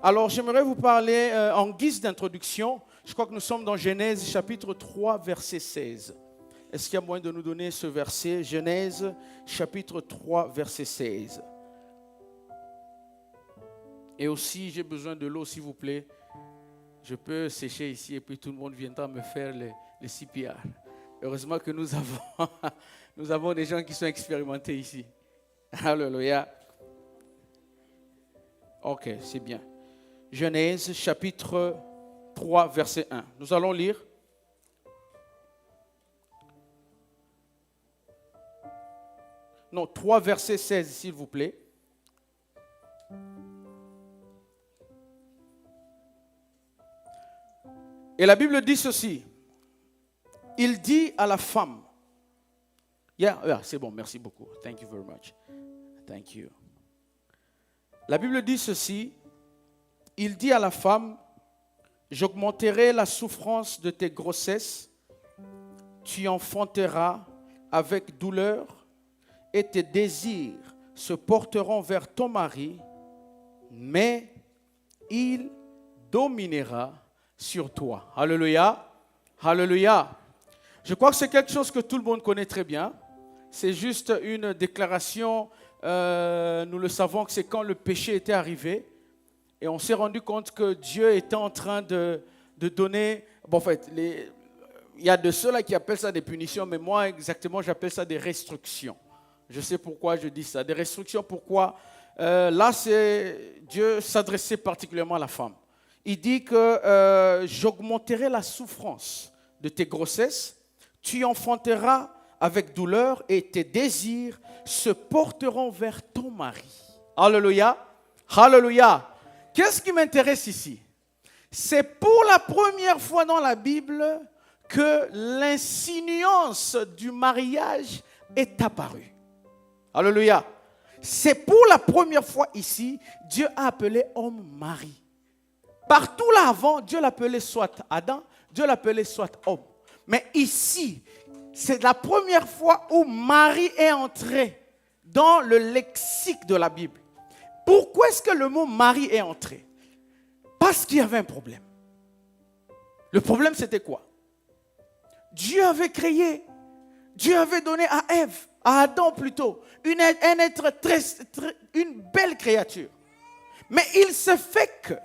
Alors, j'aimerais vous parler en guise d'introduction. Je crois que nous sommes dans Genèse chapitre 3, verset 16. Est-ce qu'il y a moyen de nous donner ce verset? Genèse chapitre 3, verset 16. Et aussi, j'ai besoin de l'eau, s'il vous plaît. Je peux sécher ici et puis tout le monde viendra me faire les CPR. Heureusement que nous avons des gens qui sont expérimentés ici. Alléluia. Ok, c'est bien. Genèse chapitre 3, verset 1. Nous allons lire. Non, 3, verset 16, s'il vous plaît. Et la Bible dit ceci. Il dit à la femme. Yeah, c'est bon, merci beaucoup. Thank you very much. Thank you. La Bible dit ceci. Il dit à la femme, j'augmenterai la souffrance de tes grossesses, tu enfanteras avec douleur et tes désirs se porteront vers ton mari, mais il dominera sur toi. Alléluia. Alléluia. Je crois que c'est quelque chose que tout le monde connaît très bien. C'est juste une déclaration, nous le savons que c'est quand le péché était arrivé. Et on s'est rendu compte que Dieu était en train de donner... Bon, en fait, il y a de ceux-là qui appellent ça des punitions, mais moi, exactement, j'appelle ça des restrictions. Je sais pourquoi je dis ça. Des restrictions, pourquoi? Là, Dieu s'adressait particulièrement à la femme. Il dit que j'augmenterai la souffrance de tes grossesses, tu enfanteras avec douleur et tes désirs se porteront vers ton mari. Alléluia. Alléluia. Qu'est-ce qui m'intéresse ici? C'est pour la première fois dans la Bible que l'insinuance du mariage est apparue. Alléluia. C'est pour la première fois ici, Dieu a appelé homme mari. Partout là avant, Dieu l'appelait soit Adam, Dieu l'appelait soit homme. Mais ici, c'est la première fois où Marie est entré dans le lexique de la Bible. Pourquoi est-ce que le mot Marie est entré? Parce qu'il y avait un problème. Le problème, c'était quoi? Dieu avait créé, Dieu avait donné à Ève, à Adam plutôt, un être une belle créature. Mais il se fait que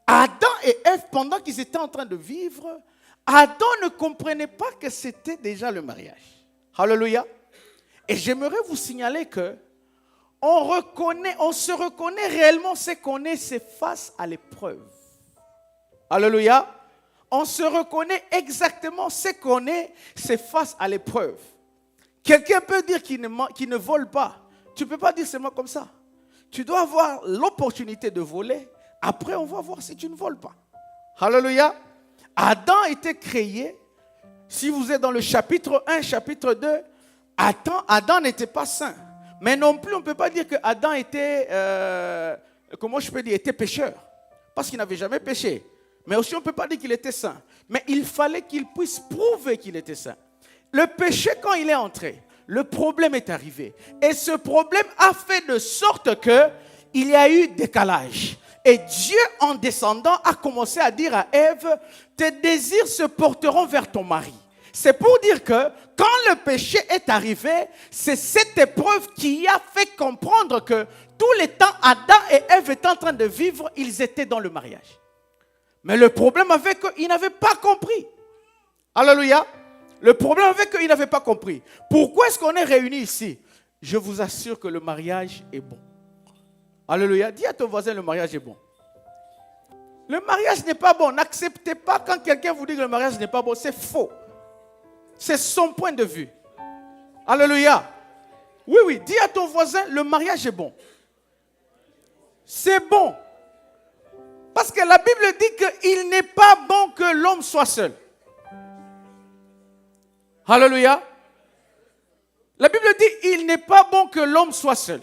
Adam et Ève, pendant qu'ils étaient en train de vivre, Adam ne comprenait pas que c'était déjà le mariage. Alléluia. Et j'aimerais vous signaler que on se reconnaît réellement ce qu'on est, c'est face à l'épreuve. Alléluia. On se reconnaît exactement ce qu'on est, c'est face à l'épreuve. Quelqu'un peut dire qu'il ne vole pas. Tu ne peux pas dire seulement comme ça. Tu dois avoir l'opportunité de voler. Après, on va voir si tu ne voles pas. Alléluia. Adam était créé. Si vous êtes dans le chapitre 1, chapitre 2, Adam n'était pas saint. Mais non plus, on ne peut pas dire que Adam était, était pécheur. Parce qu'il n'avait jamais péché. Mais aussi, on ne peut pas dire qu'il était saint. Mais il fallait qu'il puisse prouver qu'il était saint. Le péché, quand il est entré, le problème est arrivé. Et ce problème a fait de sorte qu'il y a eu décalage. Et Dieu, en descendant, a commencé à dire à Ève, tes désirs se porteront vers ton mari. C'est pour dire que quand le péché est arrivé, c'est cette épreuve qui a fait comprendre que tout le temps, Adam et Ève étaient en train de vivre, ils étaient dans le mariage. Mais le problème avait qu'ils n'avaient pas compris. Alléluia. Le problème avait qu'ils n'avaient pas compris. Pourquoi est-ce qu'on est réunis ici? Je vous assure que le mariage est bon. Alléluia. Dis à ton voisin, le mariage est bon. Le mariage n'est pas bon. N'acceptez pas quand quelqu'un vous dit que le mariage n'est pas bon. C'est faux. C'est son point de vue. Alléluia. Oui. Dis à ton voisin, le mariage est bon. C'est bon. Parce que la Bible dit qu'il n'est pas bon que l'homme soit seul. Alléluia. La Bible dit il n'est pas bon que l'homme soit seul.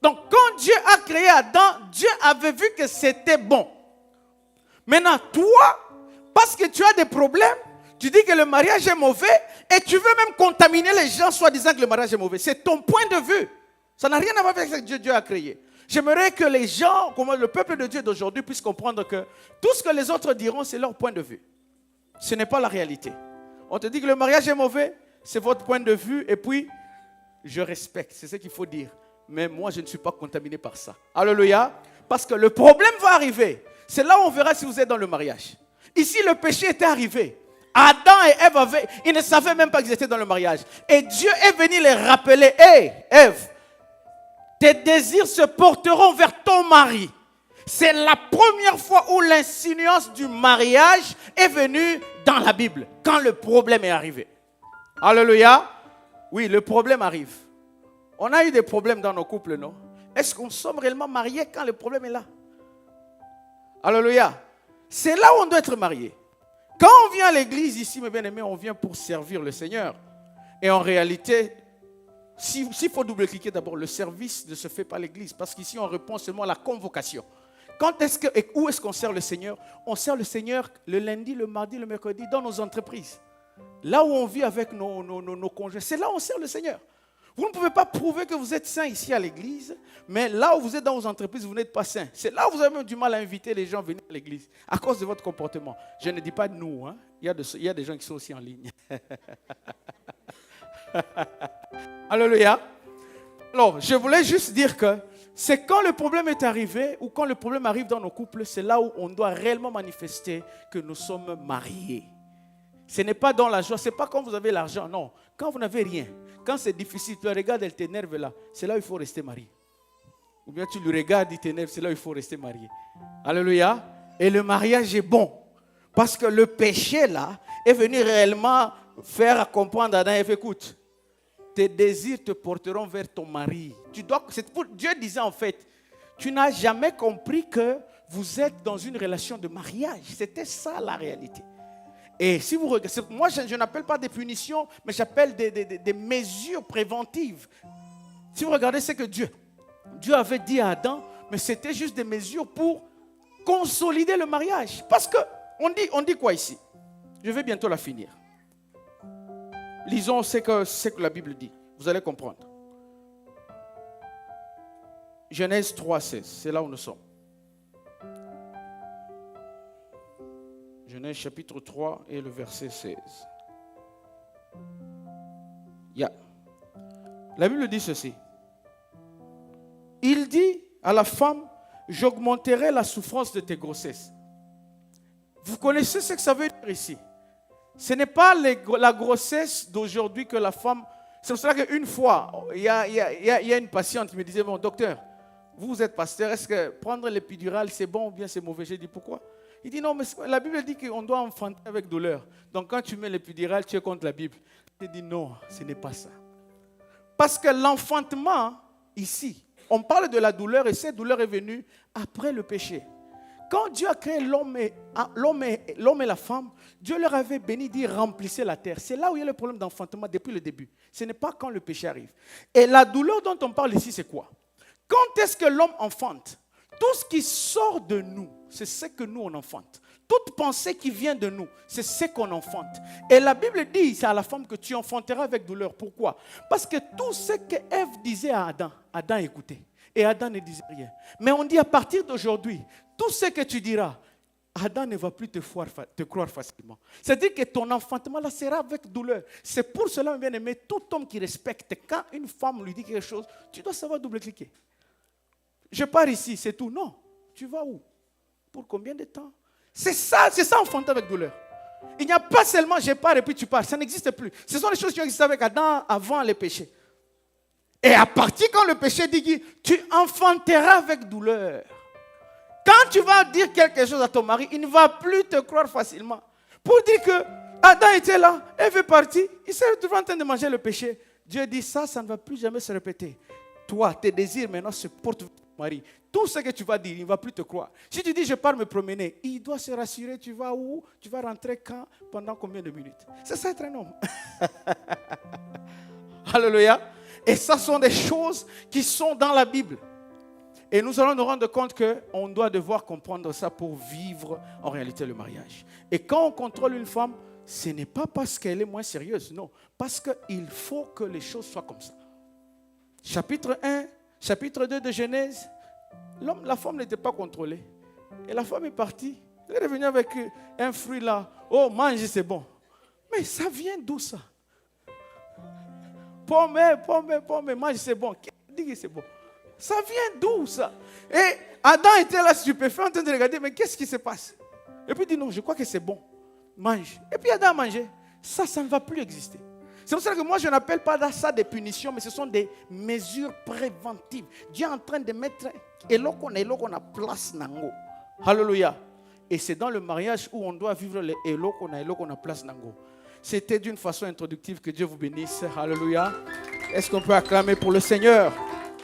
Donc quand Dieu a créé Adam, Dieu avait vu que c'était bon. Maintenant, toi, parce que tu as des problèmes, tu dis que le mariage est mauvais et tu veux même contaminer les gens soit disant que le mariage est mauvais. C'est ton point de vue. Ça n'a rien à voir avec ce que Dieu a créé. J'aimerais que les gens, comme le peuple de Dieu d'aujourd'hui, puissent comprendre que tout ce que les autres diront, c'est leur point de vue. Ce n'est pas la réalité. On te dit que le mariage est mauvais, c'est votre point de vue, et puis, je respecte, c'est ce qu'il faut dire. Mais moi, je ne suis pas contaminé par ça. Alléluia. Parce que le problème va arriver. C'est là où on verra si vous êtes dans le mariage. Ici, le péché était arrivé. Adam et Ève ils ne savaient même pas qu'ils étaient dans le mariage. Et Dieu est venu les rappeler. Hé, Ève, tes désirs se porteront vers ton mari. C'est la première fois où l'insinuance du mariage est venue dans la Bible, quand le problème est arrivé. Alléluia. Oui, le problème arrive. On a eu des problèmes dans nos couples, non? Est-ce qu'on sommes réellement mariés quand le problème est là? Alléluia. C'est là où on doit être marié. Quand on vient à l'église ici, mes bien-aimés, on vient pour servir le Seigneur. Et en réalité, s'il faut double-cliquer d'abord, le service ne se fait pas à l'église. Parce qu'ici, on répond seulement à la convocation. Où est-ce qu'on sert le Seigneur? On sert le Seigneur le lundi, le mardi, le mercredi, dans nos entreprises. Là où on vit avec nos congés, c'est là où on sert le Seigneur. Vous ne pouvez pas prouver que vous êtes saint ici à l'église, mais là où vous êtes dans vos entreprises, vous n'êtes pas saint. C'est là où vous avez même du mal à inviter les gens à venir à l'église, à cause de votre comportement. Je ne dis pas nous, hein. Il y a des gens qui sont aussi en ligne. Alléluia. Alors, je voulais juste dire que c'est quand le problème est arrivé, ou quand le problème arrive dans nos couples, c'est là où on doit réellement manifester que nous sommes mariés. Ce n'est pas dans la joie, ce n'est pas quand vous avez l'argent, non. Quand vous n'avez rien, quand c'est difficile, tu regardes, elle t'énerve là, c'est là où il faut rester marié. Ou bien tu le regardes, il t'énerve, c'est là où il faut rester marié. Alléluia. Et le mariage est bon. Parce que le péché là est venu réellement faire comprendre à Adam et Ève, écoute, tes désirs te porteront vers ton mari. Dieu disait en fait, tu n'as jamais compris que vous êtes dans une relation de mariage. C'était ça la réalité. Et si vous regardez, moi je n'appelle pas des punitions, mais j'appelle des mesures préventives. Si vous regardez ce que Dieu avait dit à Adam, mais c'était juste des mesures pour consolider le mariage. Parce que on dit quoi ici? Je vais bientôt la finir. Lisons ce que la Bible dit. Vous allez comprendre. Genèse 3,16, c'est là où nous sommes. Genèse chapitre 3 et le verset 16. La Bible dit ceci. Il dit à la femme, j'augmenterai la souffrance de tes grossesses. Vous connaissez ce que ça veut dire ici? Ce n'est pas la grossesse d'aujourd'hui que la femme... C'est pour cela qu'une fois, il y a une patiente qui me disait, bon docteur, vous êtes pasteur, est-ce que prendre l'épidural c'est bon ou bien c'est mauvais? J'ai dit pourquoi? Il dit non, mais la Bible dit qu'on doit enfanter avec douleur. Donc quand tu mets l'épidural, tu es contre la Bible. J'ai dit non, ce n'est pas ça. Parce que l'enfantement, ici, on parle de la douleur et cette douleur est venue après le péché. Quand Dieu a créé l'homme et la femme, Dieu leur avait béni, dit remplissez la terre. C'est là où il y a le problème d'enfantement depuis le début. Ce n'est pas quand le péché arrive. Et la douleur dont on parle ici, c'est quoi? Quand est-ce que l'homme enfante? Tout ce qui sort de nous, c'est ce que nous on enfante. Toute pensée qui vient de nous, c'est ce qu'on enfante. Et la Bible dit, c'est à la femme que tu enfanteras avec douleur. Pourquoi? Parce que tout ce que Ève disait à Adam, Adam écoutait. Et Adam ne disait rien. Mais on dit à partir d'aujourd'hui, tout ce que tu diras, Adam ne va plus te croire facilement. C'est-à-dire que ton enfantement là sera avec douleur. C'est pour cela, bien aimé, tout homme qui respecte, quand une femme lui dit quelque chose, tu dois savoir double-cliquer. Je pars ici, c'est tout. Non. Tu vas où? Pour combien de temps? C'est ça enfanter avec douleur. Il n'y a pas seulement je pars et puis tu pars. Ça n'existe plus. Ce sont les choses qui ont existé avec Adam avant les péchés. Et à partir quand le péché dit, tu enfanteras avec douleur. Quand tu vas dire quelque chose à ton mari, il ne va plus te croire facilement. Pour dire que Adam était là, Ève est partie, il s'est retrouvé en train de manger le péché. Dieu dit ça ne va plus jamais se répéter. Toi, tes désirs maintenant se portent vers ton mari. Tout ce que tu vas dire, il ne va plus te croire. Si tu dis je pars me promener, il doit se rassurer, tu vas où? Tu vas rentrer quand? Pendant combien de minutes? C'est ça être un homme. Alléluia. Et ça sont des choses qui sont dans la Bible. Et nous allons nous rendre compte qu'on doit devoir comprendre ça pour vivre en réalité le mariage. Et quand on contrôle une femme, ce n'est pas parce qu'elle est moins sérieuse, non. Parce qu'il faut que les choses soient comme ça. Chapitre 1, chapitre 2 de Genèse, La femme n'était pas contrôlée. Et la femme est partie. Elle est venue avec un fruit là. Oh, mange, c'est bon. Mais ça vient d'où ça? Pomme, mange, c'est bon. Qui dit que c'est bon? Ça vient d'où ça? Et Adam était là stupéfait en train de regarder, mais qu'est-ce qui se passe? Et puis il dit non, je crois que c'est bon. Mange. Et puis Adam a mangé. Ça ne va plus exister. C'est pour ça que moi je n'appelle pas ça des punitions, mais ce sont des mesures préventives. Dieu est en train de mettre eloko na place nango. Alléluia. Et c'est dans le mariage où on doit vivre les eloko na place nango. C'était d'une façon introductive. Que Dieu vous bénisse. Alléluia. Est-ce qu'on peut acclamer pour le Seigneur?